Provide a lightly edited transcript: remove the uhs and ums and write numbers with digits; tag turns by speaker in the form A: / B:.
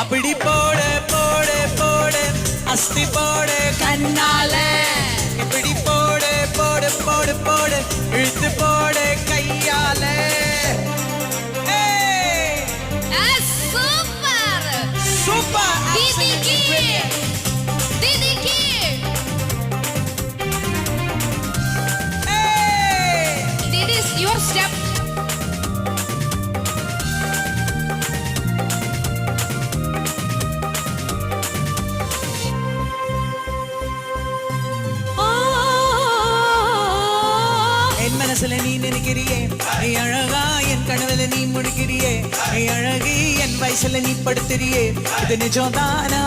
A: அப்படி போடு போடு போடு அஸ்தி போடு கண்ணால இப்படி போடு போடு போடு போடு இழுத்து போடு கையால
B: சூப்பர்
A: சூப்பர்
B: தீதிக்கு this is your step.
A: என் மனசுல நீ நினைக்கிறியே நீ அழகா என் கனவுல நீ முடிக்கிறியே நீ அழகி என் வயசுல நீ படுத்துறியே இது நிஜம்தானா